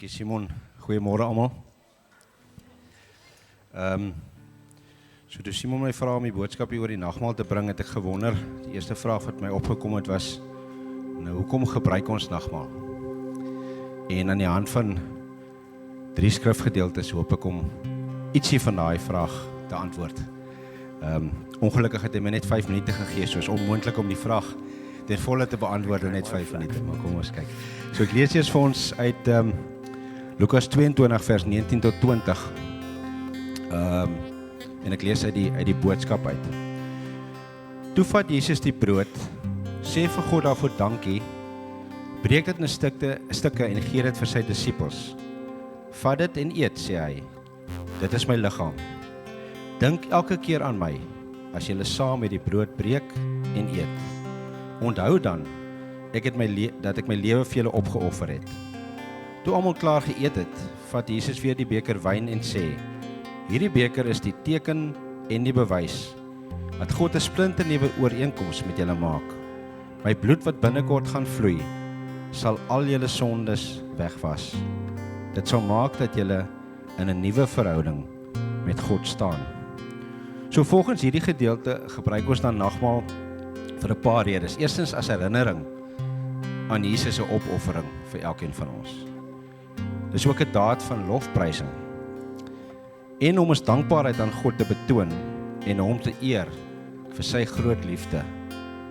Dankie Simon, goeiemôre almal. So toe Simon my vra om die boodskap hier oor die nagmaal te bring, het ek gewonder, die eerste vraag wat my opgekom het was, nou hoekom gebruik ons nagmaal? En aan die hand van 3 skrifgedeeltes hoop ek om ietsie van daai vraag te antwoord. Ongelukkig het hy my net 5 minute gegee, so is onmoontlik om die vraag ten volle te beantwoord in net 5 minute, maar kom ons kyk. So ek lees eers vir ons uit Lukas 22 vers 19 tot 20. En ek lees uit die boodskap uit. Toe vat Jesus die brood, sê vir God daarvoor dankie, breek dit in stukke en gee dit vir sy disippels. Vat dit en eet, sê hy. Dit is my liggaam. Dink elke keer aan my, as julle saam met die brood breek en eet. Onthou dan, dat ek my lewe vir julle opgeoffer het. Toe almal klaar geëet het, vat Jesus weer die beker wyn en sê, hierdie beker is die teken en die bewys, dat God 'n splinternuwe ooreenkoms met julle maak. My bloed wat binnekort gaan vloei, sal al julle sondes wegwas. Dit sal maak dat julle in 'n nuwe verhouding met God staan. So volgens hierdie gedeelte gebruik ons dan nagmaal vir 'n paar redes. Eerstens as herinnering aan Jesus se opoffering vir elkeen van ons. Dis ook 'n daad van lofprysing. En om ons dankbaarheid aan God te betoon en hom te eer vir sy groot liefde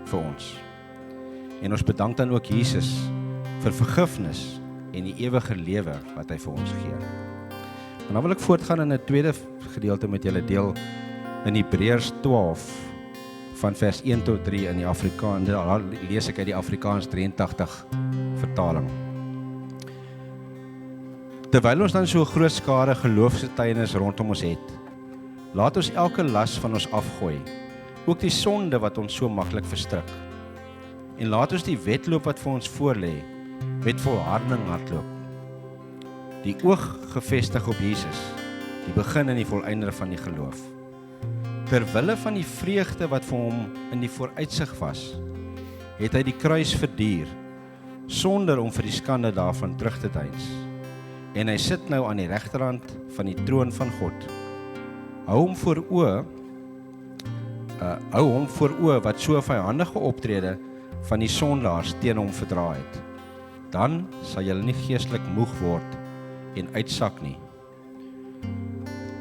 vir ons. En ons bedank dan ook Jesus vir vergifnis en die ewige lewe wat hy vir ons gee. En dan wil ek voortgaan in 'n tweede gedeelte met julle deel in Hebreërs 12 van vers 1 tot 3 in die Afrikaans. Daar lees ek uit die Afrikaans 83 vertaling. Terwyl ons dan so 'n groot skare geloofsgetuienis rondom ons het, laat ons elke las van ons afgooi, ook die sonde wat ons so maklik verstrik. En laat ons die wedloop wat vir ons voorlê, met volharding hardloop. Die oog gefestig op Jesus, die begin en die volëinder van die geloof. Terwille van die vreugde wat vir hom in die vooruitsig was, het hy die kruis verduur, sonder om vir die skande daarvan terug te deins. En hy sit nou aan die regterhand van die troon van God. Hou hom voor oë wat so 'n vyhandige optrede van die sondaars teen hom verdra het. Dan sal julle nie geestelik moeg word en uitsak nie.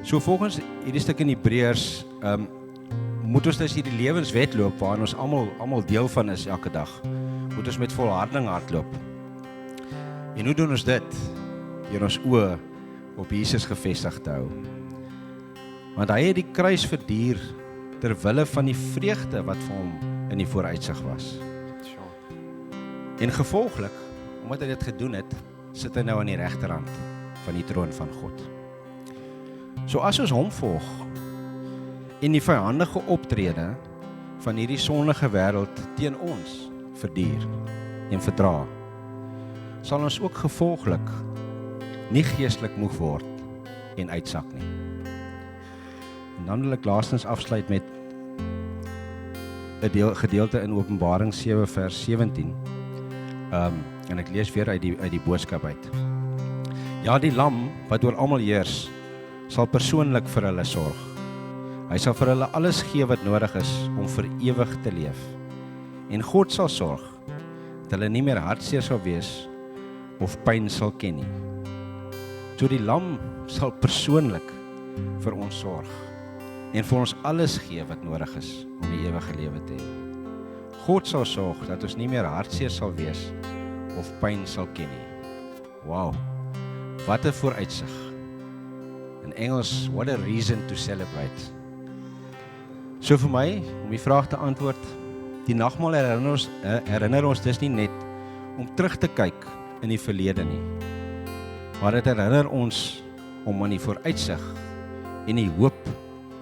So volgens hierdie stuk in Hebreërs moet ons dus hierdie lewenswedloop waarin ons almal deel van is elke dag, moet ons met volharding hardloop. En hoe doen ons dit? Deur ons oë op Jesus gefestig te hou. Want hy het die kruis verduur terwille van die vreugde wat vir hom in die vooruitsig was. En gevolglik, omdat hy dit gedoen het, sit hy nou aan die regterhand van die troon van God. So as ons hom volg en die vyhandige optrede van hierdie sondige wêreld teen ons verduur en verdra, sal ons ook gevolglik nie geestelik moeg word en uitsak nie. En dan wil ek laastens afsluit met 'n gedeelte in Openbaring 7 vers 17. En ek lees weer uit die boodskap uit. Ja, die lam wat oor almal heers, sal persoonlik vir hulle sorg. Hy sal vir hulle alles gee wat nodig is om vir ewig te leef. En God sal sorg dat hulle nie meer hartseer sal wees of pyn sal ken nie. So die lam sal persoonlik vir ons sorg en vir ons alles gee wat nodig is om die ewige lewe te hê. God sal sorg dat ons nie meer hartseer sal wees of pyn sal ken nie. Wow, wat 'n vooruitsig. In Engels, what a reason to celebrate. So vir my, om die vraag te antwoord, die nagmaal herinner ons dus nie net om terug te kyk in die verlede nie, maar dit herinner ons om aan die vooruitsig en die hoop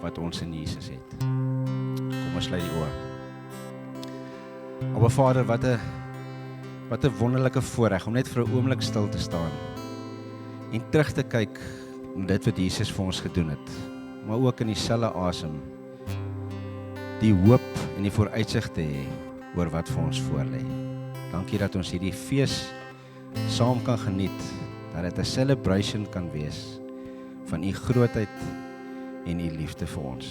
wat ons in Jesus het. Kom ons sluit die oë. Aba Vader, wat 'n wonderlike voorreg om net vir 'n oomblik stil te staan en terug te kyk na dit wat Jesus vir ons gedoen het, maar ook in dieselfde asem die hoop en die vooruitsig te hê oor wat vir ons voorlê. Dankie dat ons hierdie fees saam kan geniet, dat dit 'n celebration kan wees van u grootheid en u liefde vir ons.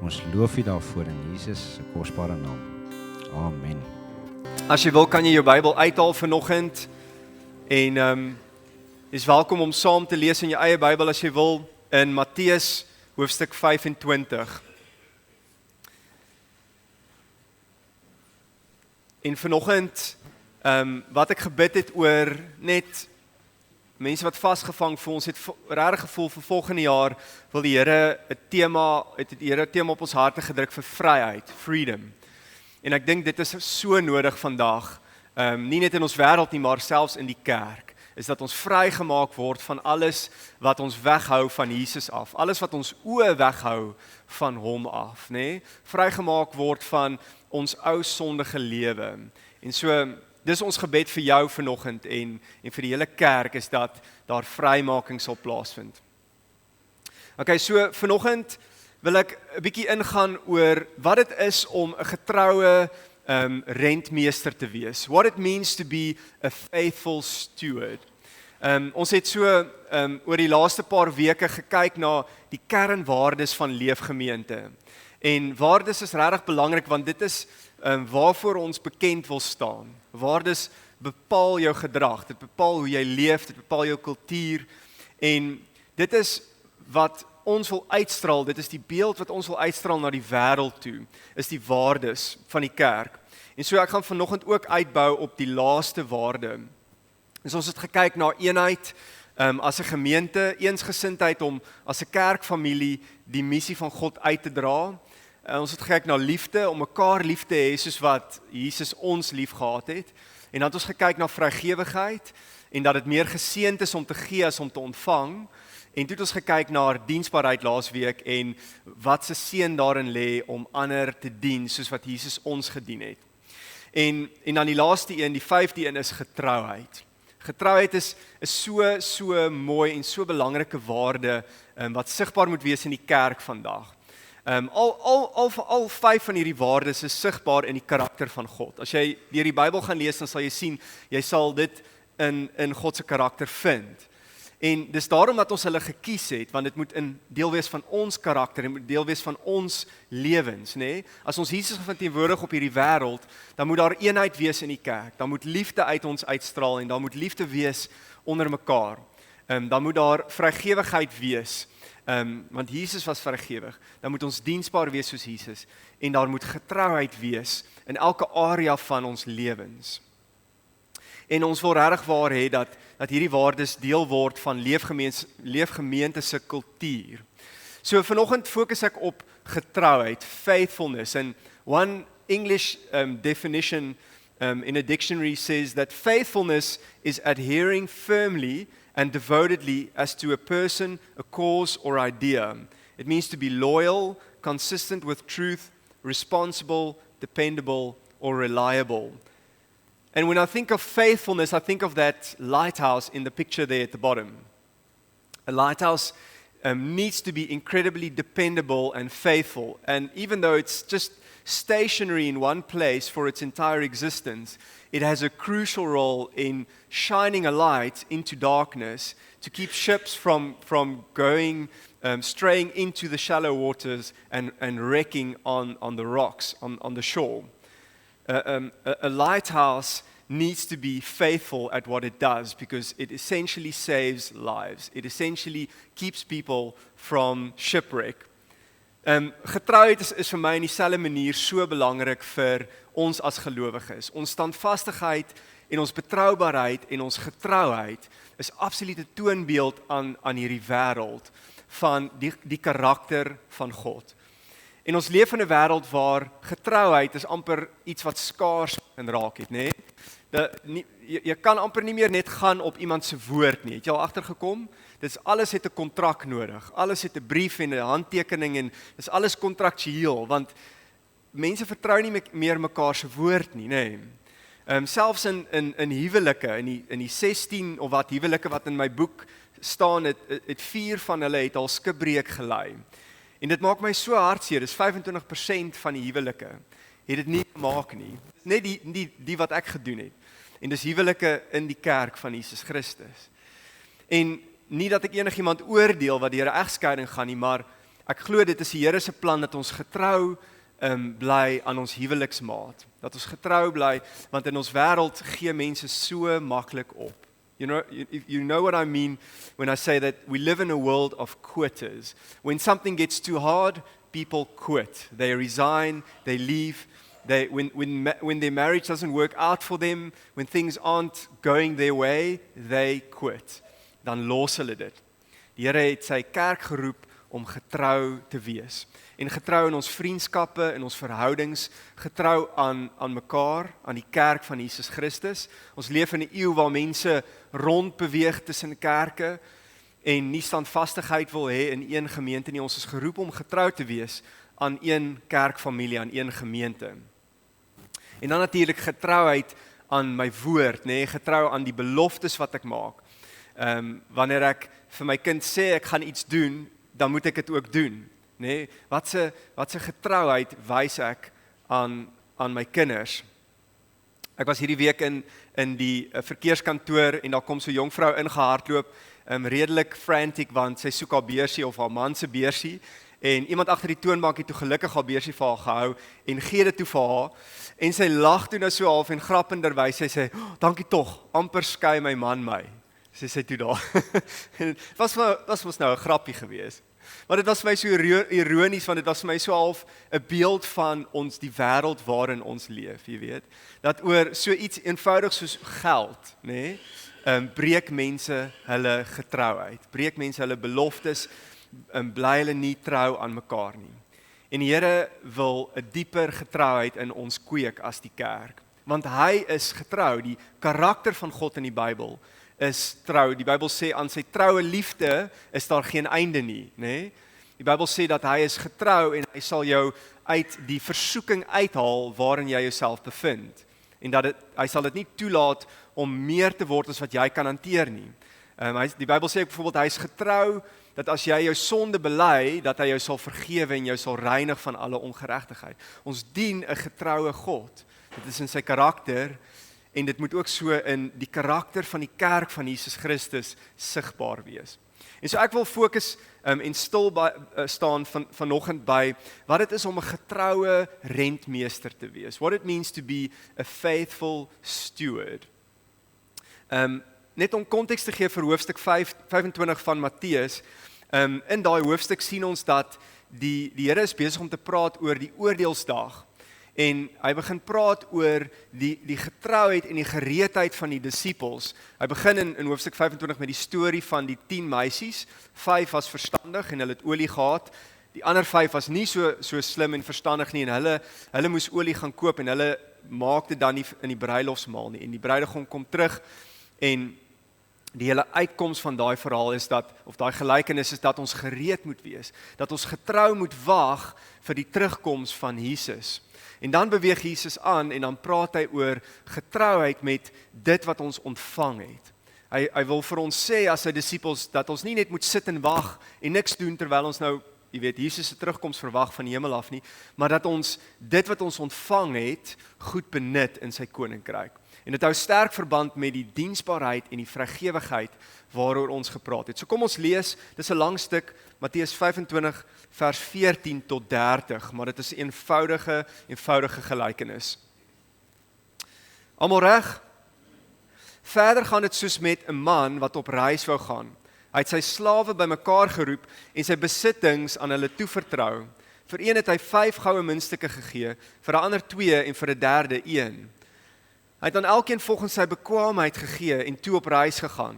Ons loof u daarvoor in Jesus se kosbare naam. Amen. As jy wil, kan jy jou Bybel uithaal vanoggend en is welkom om saam te lees in jou eie Bybel as jy wil in Matteus hoofstuk 25. En vanoggend wat ek gebid het oor net mense wat vasgevang voel, ons het regtig gevoel vir volgende jaar wil die Here 'n tema op ons harte gedruk vir vryheid, freedom. En ek dink dit is so nodig vandag, nie net in ons wêreld nie, maar selfs in die kerk, is dat ons vrygemaak word van alles wat ons weghou van Jesus af, alles wat ons oë weghou van hom af, nê? Vrygemaak word van ons ou sondige lewe. En so, dis ons gebed vir jou vanoggend en vir die hele kerk is dat daar vrymaking sal plaasvind. Okay, so vanoggend wil ek 'n bietjie ingaan oor wat dit is om 'n getroue rentmeester te wees. What it means to be a faithful steward. Ons het so oor die laaste paar weke gekyk na die kernwaardes van Leef Gemeente. En waardes is regtig belangrik want dit is waarvoor ons bekend wil staan. Waardes bepaal jou gedrag, dit bepaal hoe jy leef, dit bepaal jou kultuur en dit is wat ons wil uitstraal, dit is die beeld wat ons wil uitstraal na die wêreld toe, is die waardes van die kerk. En so ek gaan vanoggend ook uitbou op die laaste waarde. Dus ons het gekyk na eenheid as 'n gemeente, eensgesindheid om as 'n kerkfamilie die missie van God uit te dra. Ons het gekyk na liefde, om mekaar lief te hê soos wat Jesus ons lief gehad het. En dan het ons gekyk na vrygewigheid en dat dit meer geseënd is om te gee as om te ontvang. En toe het ons gekyk na diensbaarheid laasweek en wat se seën daarin lê om ander te dien soos wat Jesus ons gedien het. En dan die laaste een, die 5de een is getrouheid. Getrouheid is so mooi en so belangrike waarde wat sigbaar moet wees in die kerk vandag. Al 5 van hierdie waardes is sigbaar in die karakter van God. As jy deur die Bybel gaan lees, dan sal jy sien, jy sal dit in God se karakter vind. En dis daarom dat ons hulle gekies het, want dit moet 'n deel wees van ons karakter, en moet deel wees van ons lewens, nê? As ons Jesus verteenwoordig op hierdie wêreld, dan moet daar eenheid wees in die kerk. Dan moet liefde uit ons uitstraal en dan moet liefde wees onder mekaar. Dan moet daar vrygewigheid wees. Want Jesus was vrygewig. Dan moet ons diensbaar wees soos Jesus en daar moet getrouheid wees in elke area van ons lewens. En ons wil regtig waar hê dat hierdie waardes deel word van Leef Gemeente se kultuur. So vanoggend fokus ek op getrouheid, faithfulness, and one English definition in a dictionary says that faithfulness is adhering firmly and devotedly as to a person, a cause or idea. It means to be loyal, consistent with truth, responsible, dependable or reliable. And when I think of faithfulness, I think of that lighthouse in the picture there at the bottom. A lighthouse needs to be incredibly dependable and faithful. And even though it's just stationary in one place for its entire existence, it has a crucial role in shining a light into darkness to keep ships from going, straying into the shallow waters and wrecking on the rocks, on the shore. A lighthouse needs to be faithful at what it does because it essentially saves lives. It essentially keeps people from shipwreck. Getrouheid is vir my in dieselfde manier so belangrik vir ons as gelowiges. Ons standvastigheid en ons betroubaarheid en ons getrouheid is absolute toonbeeld aan hierdie wêreld van die karakter van God. En ons leef in 'n wêreld waar getrouheid is amper iets wat skaars en raak het, nê? Jy kan amper nie meer net gaan op iemand se woord nie. Het jy al agtergekom? Dit alles het 'n kontrak nodig. Alles het 'n brief en 'n handtekening en dis alles kontraktueel want mense vertrou nie meer mekaar se woord nie, nê? Selfs in huwelike, in die 16 of wat huwelike wat in my boek staan, het 4 van hulle het al skipbreuk gelei. En dit maak my so hartseer, dis 25% van die huwelike het dit nie gemaak nie. Net die wat ek gedoen het. En dis huwelike in die kerk van Jesus Christus. En nie dat ek enigiemand oordeel wat deur 'n egskeiding gaan nie, maar ek glo dit is die Here se plan dat ons getrou bly aan ons huweliksmaat. Dat ons getrou bly, want in ons wêreld gee mense so maklik op. You know what I mean when I say that we live in a world of quitters. When something gets too hard, people quit. They resign, they leave. When their marriage doesn't work out for them, when things aren't going their way, they quit. Dan los hulle dit. Die Here het sy kerk geroep om getrou te wees. En getrou in ons vriendskappe, in ons verhoudings, getrou aan mekaar, aan die kerk van Jesus Christus. Ons leef in 'n eeu waar mense rondbeweeg tussen kerke en nie standvastigheid wil hê in een gemeente nie. Ons is geroep om getrou te wees aan een kerkfamilie, aan een gemeente. En dan natuurlik getrouheid aan my woord, getrou aan die beloftes wat ek maak. Wanneer ek vir my kind sê ek gaan iets doen, dan moet ek dit ook doen. Wat se getrouheid wys ek aan my kinders? Ek was hierdie week in die verkeerskantoor en daar kom so 'n jong vrou ingehardloop, redelik frantic want sy soek haar beursie of haar man se beursie en iemand agter die toonbank het toe gelukkig haar beursie vir haar gehou en gee dit toe vir haar en sy lag toe nou so half en grappenderwys sy sê, dankie tog, amper skei my man my. Sy toe daar. was mos nou 'n grappie geweest. Maar dit was vir my so ironies, want dit was vir my so half 'n beeld van ons, die wêreld waarin ons leef, jy weet. Dat oor so iets eenvoudig soos geld, breek mense hulle getrouheid, breek mense hulle beloftes, bly hulle nie trou aan mekaar nie. En die Here wil 'n dieper getrouheid in ons kweek as die kerk, want hy is getrou, die karakter van God in die Bybel is trou. Die Bybel sê aan sy troue liefde is daar geen einde nie, Die Bybel sê dat hy is getrou en hy sal jou uit die versoeking uithaal waarin jy jouself bevind. En dat hy sal dit nie toelaat om meer te word as wat jy kan hanteer nie. Die Bybel sê byvoorbeeld hy is getrou dat as jy jou sonde bely, dat hy jou sal vergewe en jou sal reinig van alle ongeregtigheid. Ons dien 'n getroue God. Dit is in sy karakter. En dit moet ook so in die karakter van die kerk van Jesus Christus sigbaar wees. En so ek wil fokus en stil staan vanoggend by wat dit is om 'n getroue rentmeester te wees. What it means to be a faithful steward. Net om konteks te gee vir hoofstuk 25 van Matteus, in daai hoofstuk sien ons dat die Here is besig om te praat oor die oordeelsdag. En hy begin praat oor die getrouheid en die gereedheid van die disippels. Hy begin in hoofstuk 25 met die storie van die 10 meisies. 5 was verstandig en hulle het olie gehad. Die ander 5 was nie so slim en verstandig nie en hulle moes olie gaan koop en hulle maak dit dan nie in die bruilofsmaal nie. En die bruidegom kom terug en die hele uitkoms van daai verhaal is dat, of daai gelykenis is dat ons gereed moet wees. Dat ons getrou moet wag vir die terugkoms van Jesus. En dan beweeg Jesus aan en dan praat hy oor getrouheid met dit wat ons ontvang het. Hy wil vir ons sê as sy disippels dat ons nie net moet sit en wag en niks doen terwyl ons nou, jy weet, Jesus se terugkoms verwag van die hemel af nie, maar dat ons dit wat ons ontvang het goed benut in sy koninkryk. En dit hou sterk verband met die diensbaarheid en die vrygewigheid waaroor ons gepraat het. So kom ons lees, dis 'n lang stuk, Matteus 25 vers 14 tot 30, maar dit is 'n eenvoudige gelykenis. Almal reg? Verder gaan dit soos met 'n man wat op reis wou gaan. Hy het sy slawe bymekaar geroep en sy besittings aan hulle toevertrou. Vir een het hy 5 goue muntstukke gegee, vir 'n ander 2 en vir 'n derde 1. Hy het aan elkeen volgens sy bekwaamheid gegee en toe op reis gegaan.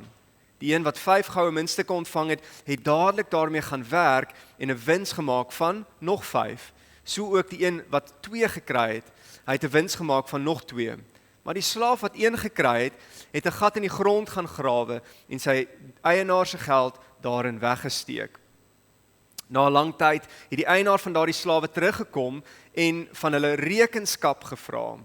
Die een wat 5 goue muntstukke ontvang het, het dadelik daarmee gaan werk en 'n wins gemaak van nog 5. So ook die een wat 2 gekry het, hy het 'n wins gemaak van nog 2. Maar die slaaf wat 1 gekry het, het 'n gat in die grond gaan grawe en sy eienaar se geld daarin weggesteek. Na 'n lang tyd het die eienaar van daardie slawe teruggekom en van hulle rekenskap gevra.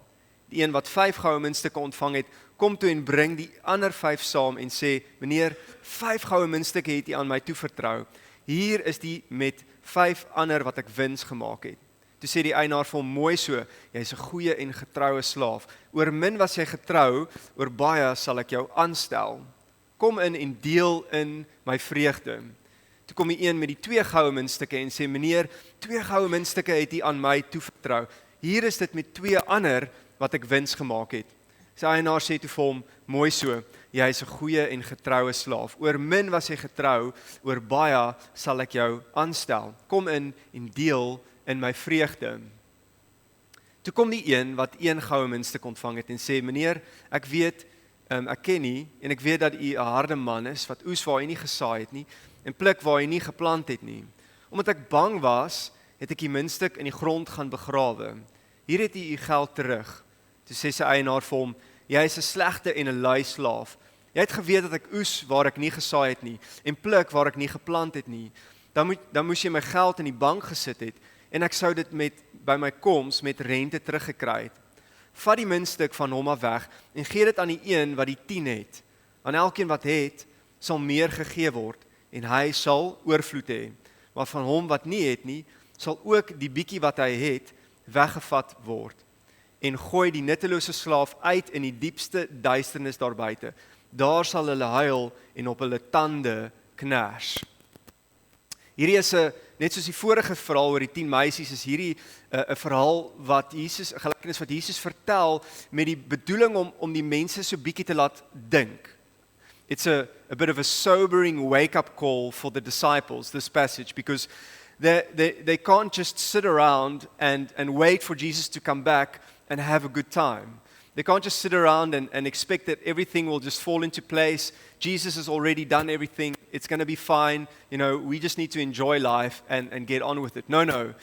Die een wat 5 goue muntstukke ontvang het, kom toe en bring die ander 5 saam en sê, meneer, 5 goue muntstukke het u aan my toevertrou. Hier is die met 5 ander wat ek wins gemaak het. Toe sê die eienaar vir hom, mooi so, jy is 'n goeie en getroue slaaf. Oor min was jy getrou, oor baie sal ek jou aanstel. kom in en deel in my vreugde. Toe kom die een met die 2 goue muntstukke en sê, meneer, 2 goue muntstukke het hy aan my toevertrou. Hier is dit met 2 ander wat ek wins gemaak het. Sy eienaar sê toe vir hom, mooi so, jy is 'n goeie en getroue slaaf. Oor min was jy getrou, oor baie sal ek jou aanstel. Kom in en deel in my vreugde. Toe kom die een wat 1 goue muntstuk ontvang het en sê, meneer, ek weet, ek ken nie, en ek weet dat u 'n harde man is, wat oes waar hy nie gesaai het nie, en pluk waar hy nie geplant het nie. Omdat ek bang was, het ek die muntstuk in die grond gaan begrawe. Hier het u geld terug. Toe sê sy eienaar vir hom, jy is 'n slegte en 'n lui slaaf. Jy het geweet dat ek oes waar ek nie gesaai het nie, en pluk waar ek nie geplant het nie. Dan moes jy my geld in die bank gesit het, en ek sou dit by my koms met rente teruggekry het. Vat die muntstuk van hom af weg, en gee dit aan die een wat die 10 het. Aan elkeen wat het, sal meer gegee word, en hy sal oorvloed hê. Maar van hom wat nie het nie, sal ook die bietjie wat hy het, weggevat word. En gooi die nuttelose slaaf uit in die diepste duisternis daar buite. Daar sal hulle huil en op hulle tande kners. Hierdie is net soos die vorige verhaal oor die 10 meisies, is hierdie 'n verhaal wat 'n gelykenis wat Jesus vertel met die bedoeling om die mense so bietjie te laat dink. It's a bit of a sobering wake-up call for the disciples, this passage, because they can't just sit around and wait for Jesus to come back and have a good time. They can't just sit around and expect that everything will just fall into place. Jesus has already done everything. It's going to be fine. We just need to enjoy life and get on with it. No.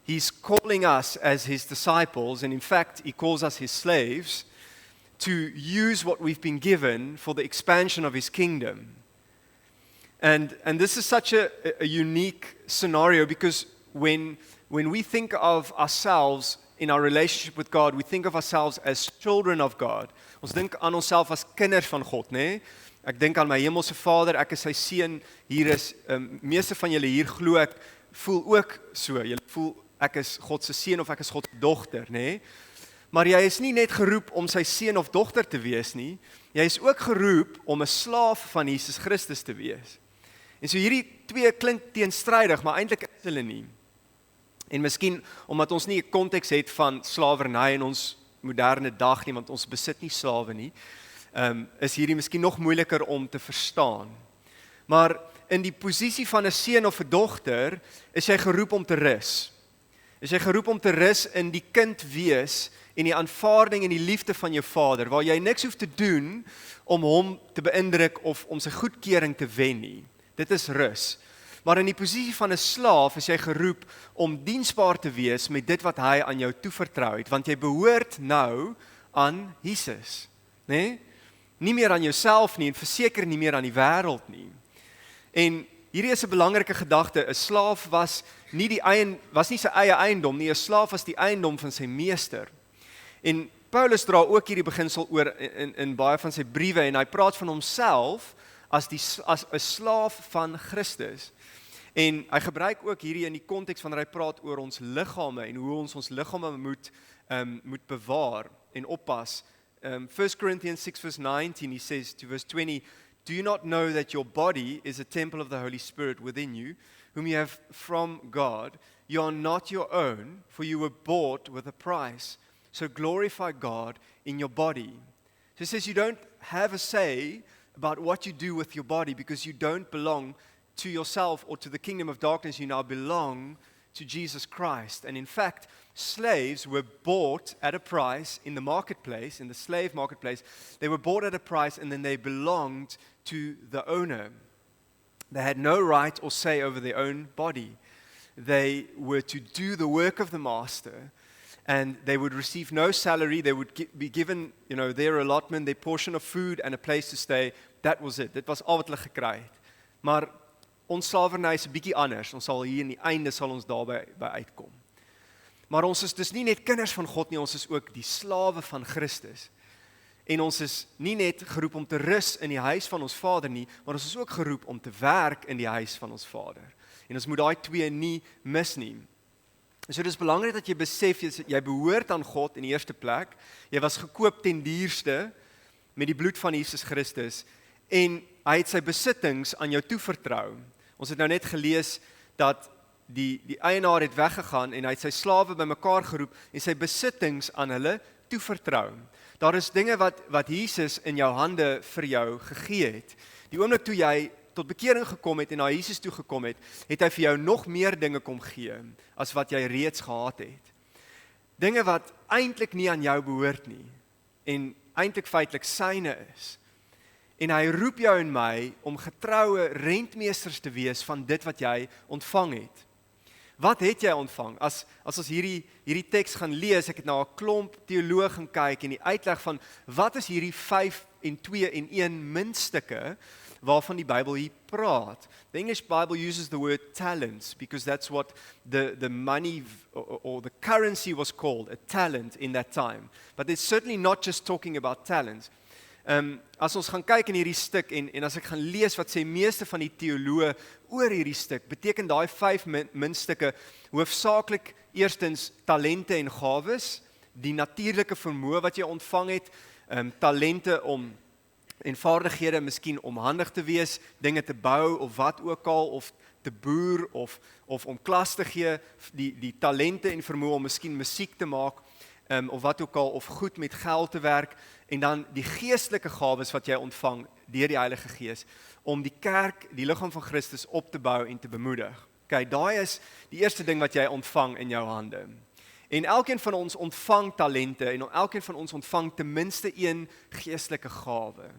He's calling us as his disciples, and in fact, he calls us his slaves, to use what we've been given for the expansion of his kingdom. And this is such a unique scenario, because when we think of ourselves in our relationship with God, we think of ourselves as children of God. Ons dink aan onsself as kinders van God, né? Ek dink aan my hemelse Vader, ek is sy seun. Hier is meeste van julle hier glo ek voel ook so. Julle voel ek is God se seun of ek is God se dogter, né? Maar jy is nie net geroep om sy seun of dogter te wees nie. Jy is ook geroep om 'n slaaf van Jesus Christus te wees. En so hierdie 2 klink teenstrydig, maar eintlik is hulle nie. En miskien omdat ons nie 'n konteks het van slawerny in ons moderne dag nie, want ons besit nie slawe nie, is hierdie miskien nog moeiliker om te verstaan. Maar in die posisie van 'n seun of 'n dogter is jy geroep om te rus. Is jy geroep om te rus in die kind wees en die aanvaarding en die liefde van jou Vader, waar jy niks hoef te doen om hom te beïndruk of om sy goedkeuring te wen nie. Dit is rus. Maar in die posisie van 'n slaaf is jy geroep om diensbaar te wees met dit wat hy aan jou toevertrou het, want jy behoort nou aan Jesus, né? Nie meer aan jouself nie, en verseker nie meer aan die wêreld nie. En hierdie is 'n belangrike gedagte. 'n Slaaf was nie sy eie eiendom nie, 'n slaaf was die eiendom van sy meester. En Paulus dra ook hierdie beginsel oor in baie van sy briewe, en hy praat van homself as 'n slaaf van Christus. En hy gebruik ook hierdie in die konteks wanneer hy praat oor ons liggame en hoe ons liggame moet bewaar en oppas. 1 Corinthians 6 verse 19, he says to verse 20, "Do you not know that your body is a temple of the Holy Spirit within you, whom you have from God? You are not your own, for you were bought with a price. So glorify God in your body." So he says you don't have a say about what you do with your body, because you don't belong to yourself or to the kingdom of darkness. You now belong to Jesus Christ. And in fact, slaves were bought at a price in the marketplace, in the slave marketplace. They were bought at a price, and then they belonged to the owner. They had no right or say over their own body. They were to do the work of the master, and they would receive no salary. They would be given, their allotment, their portion of food and a place to stay. That was it. Dit was al wat hulle gekry het. Maar ons slawerny is 'n bietjie anders. Ons sal hier in die einde sal ons daarby uitkom. Maar ons is dus nie net kinders van God nie, ons is ook die slawe van Christus. En ons is nie net geroep om te rus in die huis van ons Vader nie, maar ons is ook geroep om te werk in die huis van ons Vader. En ons moet daai 2 nie mis nie. So dis belangrik dat jy besef, jy behoort aan God in die eerste plek. Jy was gekoop ten duurste met die bloed van Jesus Christus. en hy het sy besittings aan jou toevertrou. Ons het nou net gelees dat die eienaar het weggegaan en hy het sy slawe bymekaar geroep en sy besittings aan hulle toevertrou. Daar is dinge wat Jesus in jou hande vir jou gegee het. Die oomblik toe jy tot bekering gekom het en na Jesus toe gekom het, het hy vir jou nog meer dinge kom gee as wat jy reeds gehad het. Dinge wat eintlik nie aan jou behoort nie en eintlik feitelik syne is. En hy roep jou en my om getroue rentmeesters te wees van dit wat jy ontvang het. Wat het jy ontvang? As ons hierdie teks gaan lees, ek het na 'n klomp teoloë gaan kyk en die uitleg van wat is hierdie 5 en 2 en 1 muntstukke waarvan die Bybel hier praat. The English Bible uses the word talents because that's what the money or the currency was called, a talent in that time. But it's certainly not just talking about talents. As ons gaan kyk in hierdie stuk en as ek gaan lees wat sê meeste van die teoloë oor hierdie stuk, beteken daai 5 muntstukke hoofsaaklik eerstens talente en gawes, die natuurlike vermoë wat jy ontvang het, talente om en vaardighede miskien om handig te wees, dinge te bou of wat ook al, of te boer of om klas te gee, die talente en vermoë om miskien musiek te maak, of wat ook al, of goed met geld te werk, en dan die geestelike gawes wat jy ontvang deur die Heilige Gees, om die kerk, die liggaam van Christus op te bou en te bemoedig. Kyk, daai is die eerste ding wat jy ontvang in jou hande. En elkeen van ons ontvang talente, en elkeen van ons ontvang ten minste een geestelike gawe.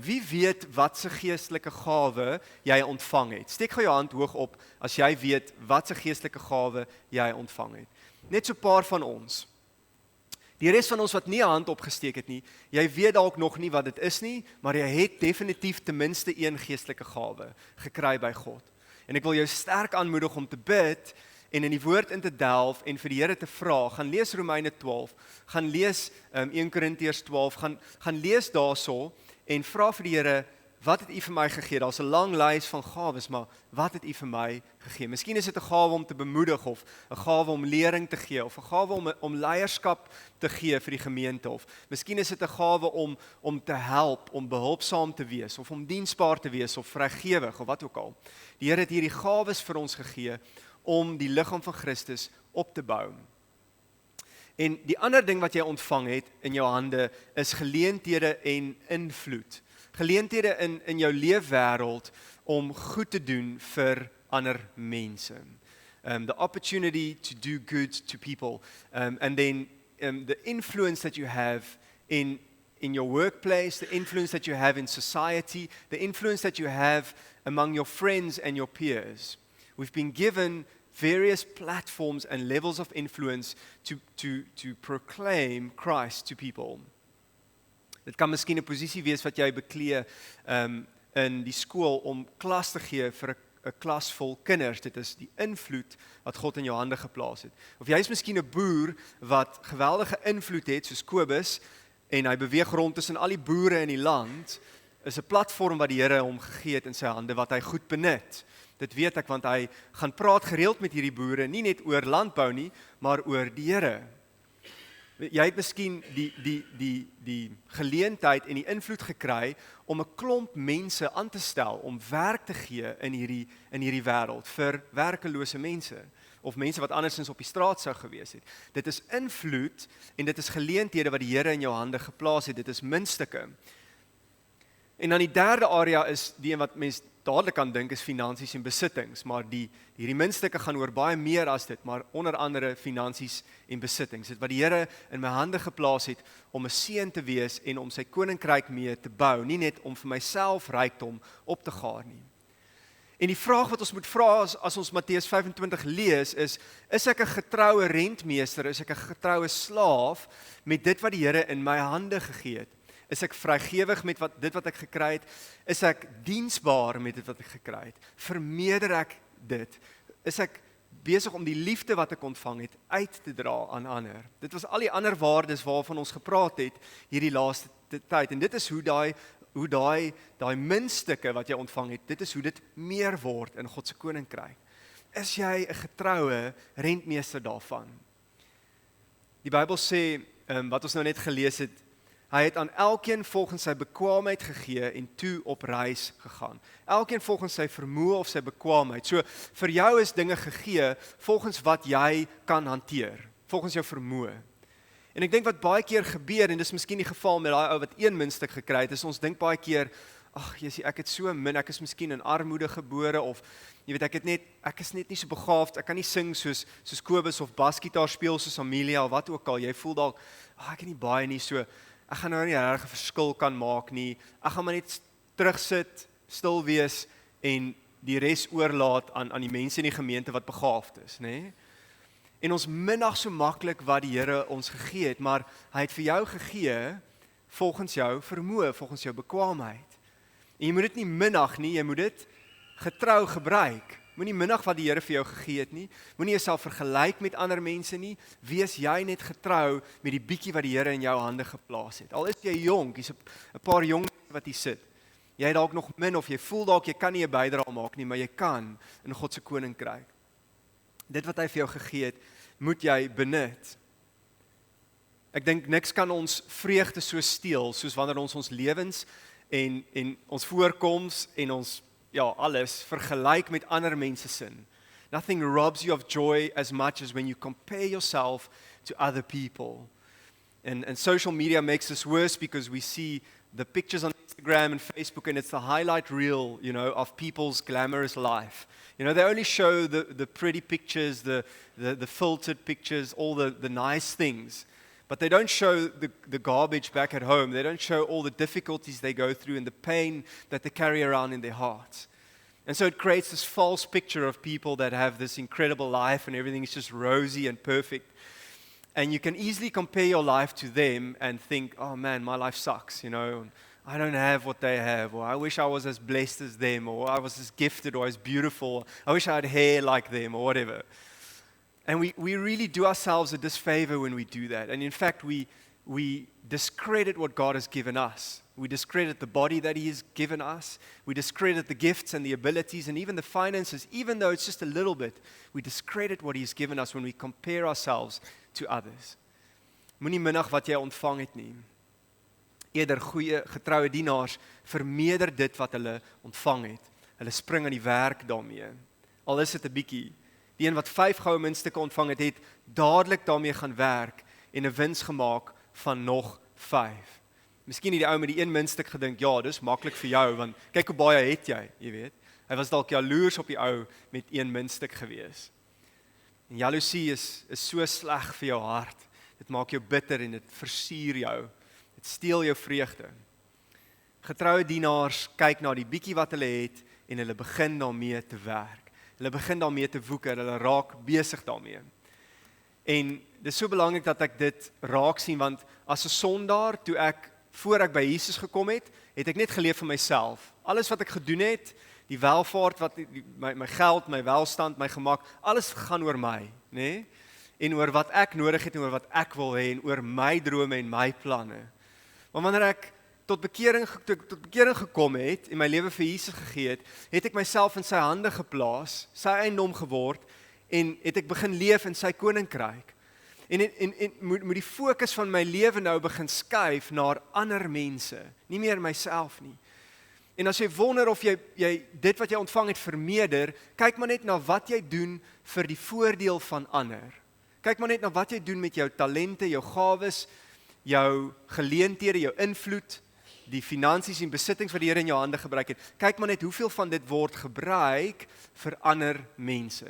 Wie weet wat se geestelike gawe jy ontvang het? Steek gou jou hand hoog op as jy weet wat se geestelike gawe jy ontvang het. Net so 'n paar van ons. Die res van ons wat nie 'n hand opgesteek het nie, jy weet dalk nog nie wat dit is nie, maar jy het definitief ten minste een geestelike gawe gekry by God. En ek wil jou sterk aanmoedig om te bid en in die woord in te delf en vir die Here te vra. Gaan lees Romeine 12, gaan lees 1 Korintiërs 12, gaan lees daarso en vra vir die Here, wat het U vir my gegee? Daar's 'n lang lys van gawes, maar wat het U vir my gegee? Miskien is dit 'n gawe om te bemoedig, of 'n gawe om lering te gee, of 'n gawe om leierskap te gee vir die gemeente, of miskien is dit 'n gawe om te help, om behulpsaam te wees, of om diensbaar te wees, of vrygewig, of wat ook al. Die Here het hierdie gawes vir ons gegee om die liggaam van Christus op te bou. En die ander ding wat jy ontvang het in jou hande is geleenthede en invloed. Geleenthede in jou leefwêreld om goed te doen vir ander mense. The opportunity to do good to people. And then the influence that you have in your workplace, the influence that you have in society, the influence that you have among your friends and your peers. We've been given various platforms and levels of influence to proclaim Christ to people. Dit kan miskien 'n posisie wees wat jy beklee in die skool om klas te gee vir 'n klas vol kinders. Dit is die invloed wat God in jou hande geplaas het. Of jy is miskien 'n boer wat geweldige invloed het soos Kobus en hy beweeg rond tussen al die boere in die land, is 'n platform wat die Here hom gegee het in sy hande wat hy goed benut. Dit weet ek want hy gaan praat gereeld met hierdie boere, nie net oor landbou nie, maar oor die Here. Jy het miskien die geleentheid en die invloed gekry om 'n klomp mense aan te stel om werk te gee in hierdie wêreld vir werkelose mense of mense wat andersins op die straat sou gewees het. Dit is invloed en dit is geleenthede wat die Here in jou hande geplaas het. Dit is muntstukke. En dan die derde area is die een wat mense dadelik aan dink is finansies en besittings, maar hierdie muntstukke gaan oor baie meer as dit, maar onder andere finansies en besittings. Dit wat die Here in my hande geplaas het om 'n seën te wees en om sy koninkryk mee te bou, nie net om vir myself rykdom op te gaar nie. En die vraag wat ons moet vra as ons Matteus 25 lees is ek 'n getroue rentmeester, is ek 'n getroue slaaf met dit wat die Here in my hande gegee het? Is ek vrygewig met dit wat ek gekry het? Is ek diensbaar met dit wat ek gekry het? Vermeerder ek dit? Is ek besig om die liefde wat ek ontvang het uit te dra aan ander? Dit was al die ander waardes waarvan ons gepraat het hierdie laaste tyd. En dit is hoe daai muntstukke wat jy ontvang het, dit is hoe dit meer word in God se koninkryk. Is jy 'n getroue rentmeester daarvan? Die Bybel sê, wat ons nou net gelees het, Hy het aan elkeen volgens sy bekwaamheid gegee en toe op reis gegaan. Elkeen volgens sy vermoë of sy bekwaamheid. So vir jou is dinge gegee volgens wat jy kan hanteer, volgens jou vermoë. En ek dink wat baie keer gebeur, en dis miskien die geval met daai ou wat 1 muntstuk gekry het, is ons dink baie keer, ag Jesusie, ek het so min, ek is miskien in armoede gebore, of jy weet, ek is net nie so begaafd, ek kan nie sing soos Kobus of basgitaar speel soos Amelia of wat ook al. Jy voel dalk, ek het nie baie nie, so ek gaan nou nie 'n regte verskil kan maak nie. Ek gaan maar net terugsit, stil wees en die res oorlaat aan die mense in die gemeente wat begaafd is, nê? En ons minag so maklik wat die Here ons gegee het, maar hy het vir jou gegee volgens jou vermoë, volgens jou bekwaamheid. En jy moet dit nie minag nie, jy moet dit getrou gebruik. Moenie minag wat die Here vir jou gegee het nie. Moenie jouself vergelyk met ander mense nie. Wees jy net getrou met die bietjie wat die Here in jou hande geplaas het. Al is jy jonk, hier's 'n paar jong wat hier sit. Jy het dalk nog min of jy voel dalk jy kan nie 'n bydrae maak nie, maar jy kan in God se koninkryk. Dit wat hy vir jou gegee het, moet jy benut. Ek dink niks kan ons vreugde so steel soos wanneer ons lewens en ons voorkoms en ons alles vergelyk met ander mense sin. Nothing robs you of joy as much as when you compare yourself to other people. And social media makes this worse because we see the pictures on Instagram and Facebook, and it's the highlight reel, of people's glamorous life. They only show the pretty pictures, the filtered pictures, all the nice things. But they don't show the garbage back at home. They don't show all the difficulties they go through and the pain that they carry around in their hearts. And so it creates this false picture of people that have this incredible life and everything is just rosy and perfect. And you can easily compare your life to them and think, oh man, my life sucks, I don't have what they have, or I wish I was as blessed as them, or I was as gifted or as beautiful. I wish I had hair like them, or whatever. And we really do ourselves a disfavor when we do that. And in fact, we discredit what God has given us. We discredit the body that He has given us. We discredit the gifts and the abilities and even the finances, even though it's just a little bit. We discredit what He has given us when we compare ourselves to others. Moenie minag wat jy ontvang het nie. Eerder goeie getroue dienaars vermeerder dit wat hulle ontvang het. Hulle spring aan die werk daarmee. Al is dit 'n bietjie. Die een wat 5 goue muntstukke ontvang het, het dadelik daarmee gaan werk en 'n wins gemaak van nog 5. Miskien het die ou met die 1 muntstuk gedink, ja, dis maklik vir jou, want kyk hoe baie het jy, jy weet. Hy was dalk jaloers op die ou met 1 muntstuk gewees. En jaloesie is so sleg vir jou hart. Dit maak jou bitter en dit versuur jou. Dit steel jou vreugde. Getroue dienaars kyk na die bietjie wat hulle het en hulle begin daarmee te werk. Hulle begin daarmee te woeker, hulle raak besig daarmee. En dis so belangrik dat ek dit raak sien, want as 'n sondaar, voor ek by Jesus gekom het, het ek net geleef vir myself. Alles wat ek gedoen het, die welvaart, my geld, my welstand, my gemak, alles gaan oor my, nê? En oor wat ek nodig het en oor wat ek wil hê en oor my drome en my planne. Maar wanneer ek tot bekering gekom het en my lewe vir Jesus gegee het, het ek myself in sy hande geplaas, sy eiendom geword en het ek begin leef in sy koninkryk. En moet die fokus van my lewe nou begin skuif na ander mense, nie meer myself nie. En as jy wonder of jy dit wat jy ontvang het vermeerder, kyk maar net na wat jy doen vir die voordeel van ander. Kyk maar net na wat jy doen met jou talente, jou gawes, jou geleenthede, jou invloed, die finansies en besittings wat die Here in jou hande gebruik het. Kyk maar net hoeveel van dit word gebruik vir ander mense.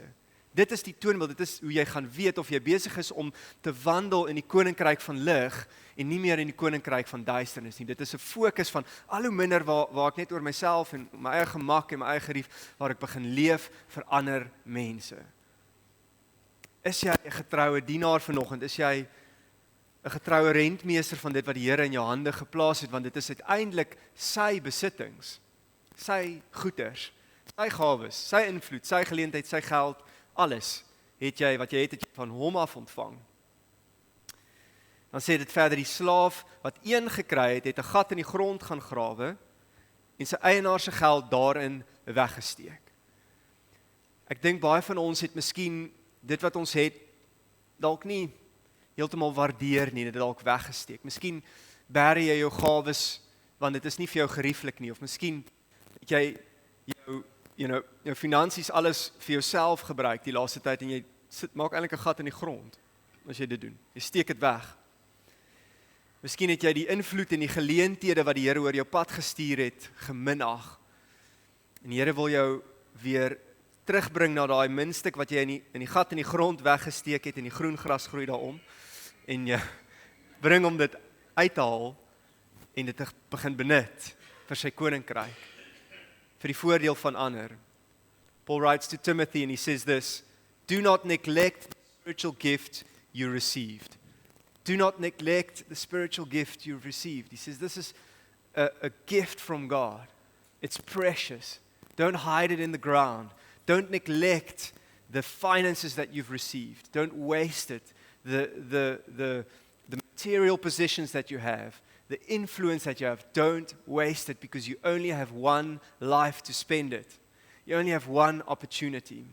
Dit is die toonbeeld, dit is hoe jy gaan weet of jy besig is om te wandel in die koninkryk van lig en nie meer in die koninkryk van duisternis nie. Dit is 'n fokus van al hoe minder waar ek net oor myself en my eie gemak en my eie gerief, waar ek begin leef vir ander mense. Is jy 'n getroue dienaar vanoggend? Is jy 'n getroue rentmeester van dit wat die Here in jou hande geplaas het, want dit is uiteindelik sy besittings, sy goeders, sy gawes, sy invloed, sy geleentheid, sy geld, alles het jy wat jy het van hom af ontvang. Dan sê dit verder, die slaaf wat 1 gekry het, het 'n gat in die grond gaan grawe en sy eienaar se geld daarin weggesteek. Ek dink baie van ons het miskien dit wat ons het dalk nie heeltemal waardeer nie, dit dalk weggesteek. Miskien Bære jy jou gawes, want dit is nie vir jou gerieflik nie, of miskien het jy jou finansies alles vir jouself gebruik die laaste tyd, en jy maak eintlik 'n gat in die grond, as jy dit doen. Jy steek dit weg. Miskien het jy die invloed en die geleenthede wat die Here oor jou pad gestuur het, geminag. En die Here wil jou weer terugbring na daai muntstuk wat jy in die gat in die grond weggesteek het, en die groen gras groei daarom, en jy bring om dit uit te haal, en dit te begin benut vir sy koninkryk, vir die voordeel van ander. Paul writes to Timothy and he says this, do not neglect the spiritual gift you received. Do not neglect the spiritual gift you've received. He says this is a gift from God. It's precious. Don't hide it in the ground. Don't neglect the finances that you've received. Don't waste it. The material possessions that you have, the influence that you have, don't waste it, because you only have one life to spend it. You only have one opportunity.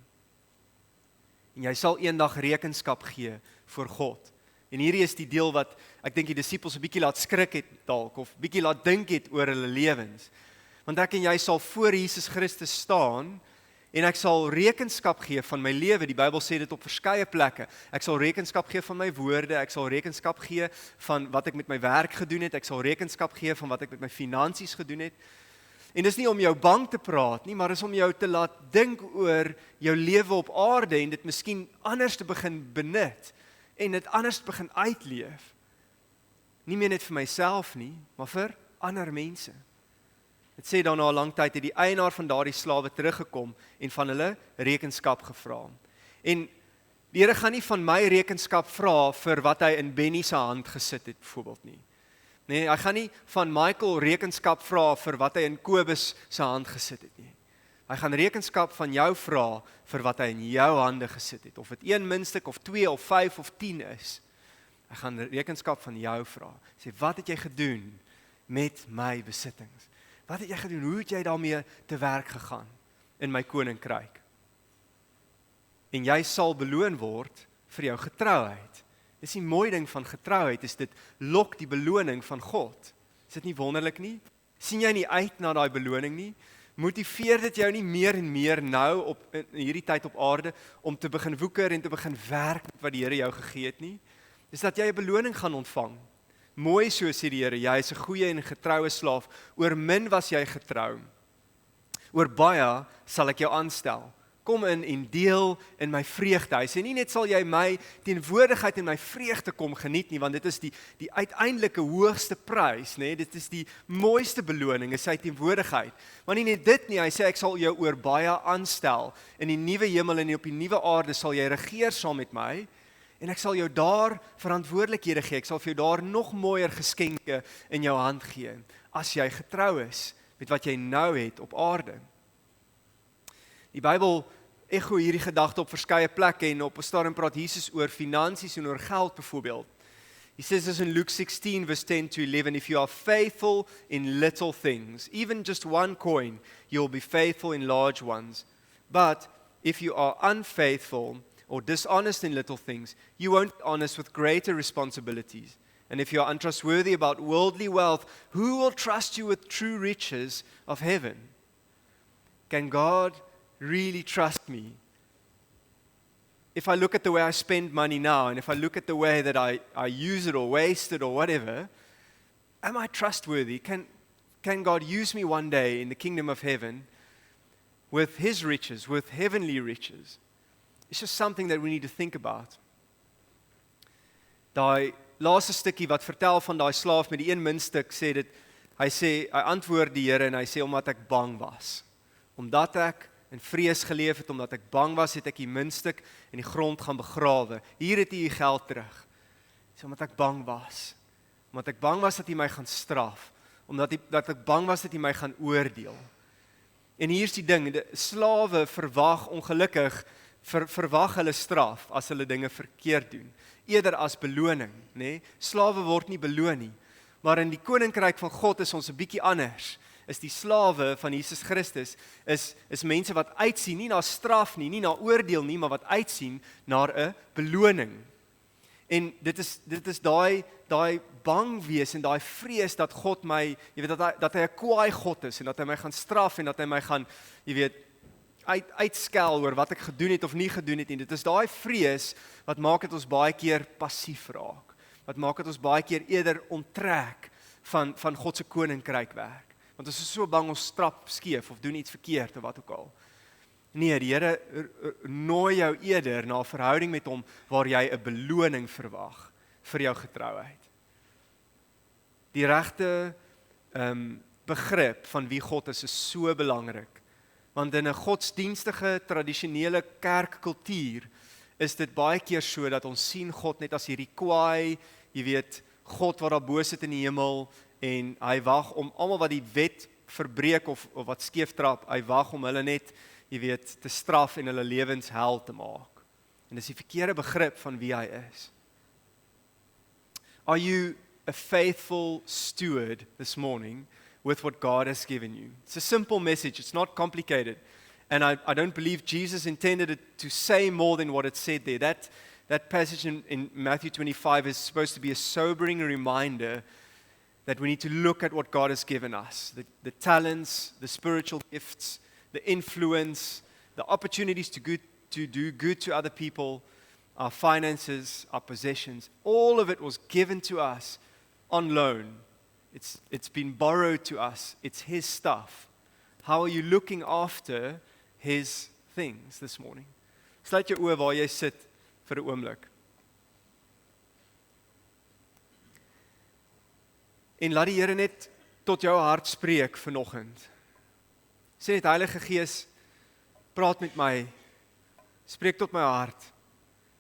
En jy sal eendag rekenskap gee voor God. En hierdie is die deel wat ek dink die disippels 'n bietjie laat skrik het dalk, of bietjie laat dink het oor hulle lewens. Want ek en jy sal voor Jesus Christus staan, en ek sal rekenskap gee van my lewe. Die Bybel sê dit op verskeie plekke. Ek sal rekenskap gee van my woorde, ek sal rekenskap gee van wat ek met my werk gedoen het, ek sal rekenskap gee van wat ek met my finansies gedoen het. En dis nie om jou bang te praat nie, maar dis om jou te laat dink oor jou lewe op aarde, en dit miskien anders te begin benut, en dit anders te begin uitleef. Nie meer net vir myself nie, maar vir ander mense. Het sê dan na 'n lang tyd het die eienaar van daardie slawe teruggekom en van hulle rekenskap gevra. En die Here gaan nie van my rekenskap vra vir wat hy in Benny se hand gesit het byvoorbeeld nie. Nee, hy gaan nie van Michael rekenskap vra vir wat hy in Kobus se hand gesit het nie. Hy gaan rekenskap van jou vra vir wat hy in jou hande gesit het. Of dit 1 muntstuk of 2 of 5 of 10 is. Hy gaan rekenskap van jou vra. Sê, wat het jy gedoen met my besittings? Wat het jy gedoen? Hoe het jy daarmee te werk gegaan in my koninkryk? En jy sal beloon word vir jou getrouheid. Dis die mooi ding van getrouheid, is dit lok die beloning van God. Is dit nie wonderlik nie? Sien jy nie uit na daai beloning nie? Motiveer dit jou nie meer en meer nou in hierdie tyd op aarde om te begin woeker en te begin werk met wat die Here jou gegee het nie? Dis dat jy 'n beloning gaan ontvang. Mooi so sê die Here, jy is 'n goeie en getroue slaaf. Oor min was jy getrou. Oor baie sal ek jou aanstel. Kom in en deel in my vreugde. Hy sê nie net sal jy my teenwoordigheid en my vreugde kom geniet nie, want dit is die uiteindelike hoogste prys, nê? Dit is die mooiste beloning, is sy teenwoordigheid. Maar nie net dit nie, hy sê ek sal jou oor baie aanstel. In die nuwe hemel en op die nuwe aarde sal jy regeer saam met my. En ek sal jou daar verantwoordelikhede gee. Ek sal vir jou daar nog mooier geskenke in jou hand gee, as jy getrou is met wat jy nou het op aarde. Die Bybel echo hierdie gedagte op verskeie plekke, en op 'n stadium praat Jesus oor finansies en oor geld byvoorbeeld. He says this in Luke 16 verse 10 to 11, if you are faithful in little things, even just 1 coin, you will be faithful in large ones. But if you are unfaithful or dishonest in little things, you won't be honest with greater responsibilities. And if you are untrustworthy about worldly wealth, who will trust you with true riches of heaven? Can God really trust me? If I look at the way I spend money now, and if I look at the way that I use it or waste it or whatever, am I trustworthy? Can God use me one day in the kingdom of heaven with His riches, with heavenly riches? It's just something that we need to think about. Daai laaste stukkie wat vertel van daai slaaf met die 1 muntstuk, sê dit, hy antwoord die Here en hy sê, omdat ek bang was. Omdat ek in vrees geleef het, omdat ek bang was, het ek die muntstuk in die grond gaan begrawe. Hier het hy geld terug. Sê, omdat ek bang was. Omdat ek bang was dat hy my gaan straf. Omdat ek bang was dat hy my gaan oordeel. En hier is die ding, die slawe verwag ongelukkig, verwag hulle straf as hulle dinge verkeerd doen, eerder as beloning, nê? Slawe word nie beloon nie, maar in die koninkryk van God is ons 'n bietjie anders. Is die slawe van Jesus Christus is mense wat uitsien nie na straf nie na oordeel nie, maar wat uitsien na 'n beloning. En dit is daai bang wees en daai vrees dat God my, jy weet dat hy 'n kwaai God is en dat hy my gaan straf en dat hy my gaan, jy weet, uitskel oor wat ek gedoen het of nie gedoen het nie. Dit is daai vrees wat maak dit ons baie keer passief raak. Wat maak dit ons baie keer eerder onttrek van God se koninkryk werk. Want ons is so bang ons strap skeef of doen iets verkeerd of wat ook al. Nee, die Here nooi jou eerder na 'n verhouding met hom waar jy 'n beloning verwag vir jou getrouheid. Die regte begrip van wie God is so belangrik. Want in 'n godsdienstige, tradisionele kerkkultuur is dit baie keer so dat ons sien God net as hierdie kwaai, jy weet, God wat daar bo sit in die hemel en hy wag om almal wat die wet verbreek of wat skeef trap, hy wag om hulle net, jy weet, te straf en hulle lewens hel te maak. En dis die verkeerde begrip van wie hy is. Are you a faithful steward this morning with what God has given you? It's a simple message, it's not complicated. And I don't believe Jesus intended it to say more than what it said there. That passage in Matthew 25 is supposed to be a sobering reminder that we need to look at what God has given us. The talents, the spiritual gifts, the influence, the opportunities to do good to other people, our finances, our possessions, all of it was given to us on loan. It's been borrowed to us. It's His stuff. How are you looking after His things this morning? Sluit jou oë waar jy sit vir 'n oomblik. En laat die Here net tot jou hart spreek vanoggend. Sê net, Heilige Gees, praat met my. Spreek tot my hart.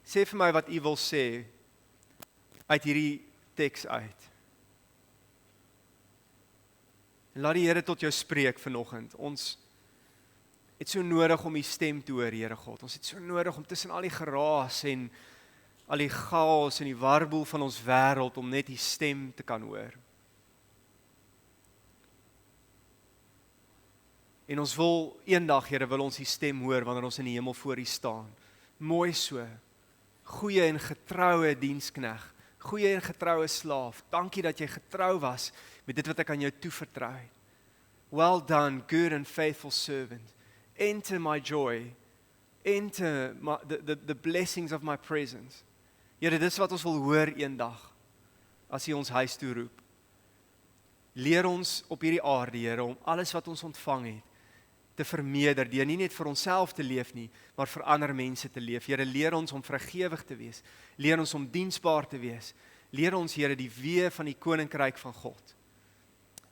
Sê vir my wat U wil sê uit hierdie teks uit. En laat die Here tot jou spreek vanoggend. Ons het so nodig om U stem te hoor, Here God. Ons het so nodig om tussen al die geraas en al die chaos en die warboel van ons wêreld om net U stem te kan hoor. En ons wil eendag, Here, wil ons U stem hoor wanneer ons in die hemel voor U staan. Mooi so. Goeie en getroue dienskneg. Goeie en getroue slaaf. Dankie dat jy getrou was met dit wat ek aan jou toevertrou het. Well done, good and faithful servant. Enter my joy. Enter the blessings of my presence. Here, dis wat ons wil hoor eendag as U ons huis toe roep. Leer ons op hierdie aarde, Here, om alles wat ons ontvang het te vermeerder, deur nie net vir onsself te leef nie, maar vir ander mense te leef. Here, leer ons om vrygewig te wees. Leer ons om diensbaar te wees. Leer ons, Here, die weë van die koninkryk van God.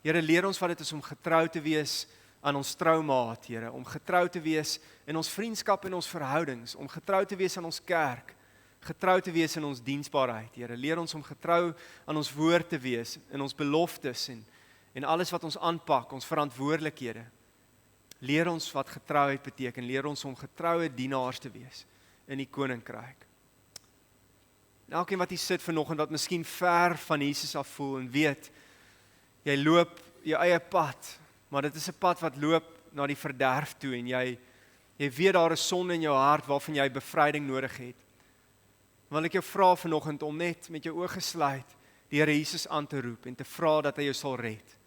Here, leer ons wat dit is om getrou te wees aan ons troumaat, Here, om getrou te wees in ons vriendskap en ons verhoudings, om getrou te wees aan ons kerk, getrou te wees in ons diensbaarheid, Here. Leer ons om getrou aan ons woord te wees, in ons beloftes en alles wat ons aanpak, ons verantwoordelikhede. Leer ons wat getrouheid beteken, leer ons om getroue dienaars te wees in die koninkryk. En elkeen wat hier sit vanoggend wat miskien ver van Jesus af voel en weet, jy loop jou eie pad, maar dit is 'n pad wat loop na die verderf toe en jy weet daar is sonde in jou hart waarvan jy bevryding nodig het. Wil ek jou vra vanoggend om net met jou oë gesluit die Here Jesus aan te roep en te vra dat hy jou sal red.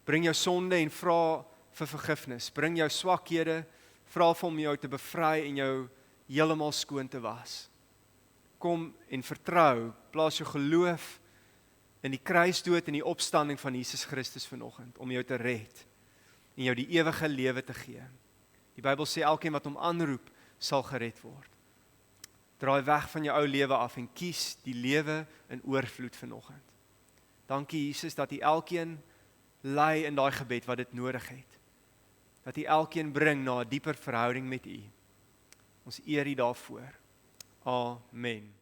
Bring jou sonde en vra vir vergifnis. Bring jou swakhede, vra vir hom jou te bevry en jou heeltemal skoon te was. Kom en vertrou, plaas jou geloof in die kruisdood en die opstanding van Jesus Christus vanoggend om jou te red en jou die ewige lewe te gee. Die Bybel sê elkeen wat hom aanroep sal gered word. Draai weg van jou ou lewe af en kies die lewe in oorvloed vanoggend. Dankie Jesus dat U elkeen lei in daai gebed wat dit nodig het. Dat U elkeen bring na 'n dieper verhouding met U. Ons eer U daarvoor. Amen.